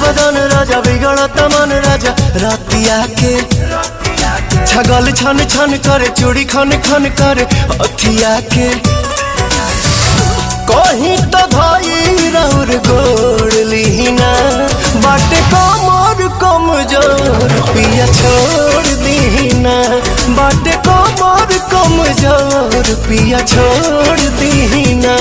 बदन राजा बिगड़त मन राजा रातिया के छगल छन छन करे चूड़ी खन खन करे अथिया के कहीं तो धाई रौर गोड़ लीना बाटे कमर कमजोर पिया छोड़ दीना बाटे कमर कमजोर पिया छोड़ दीना।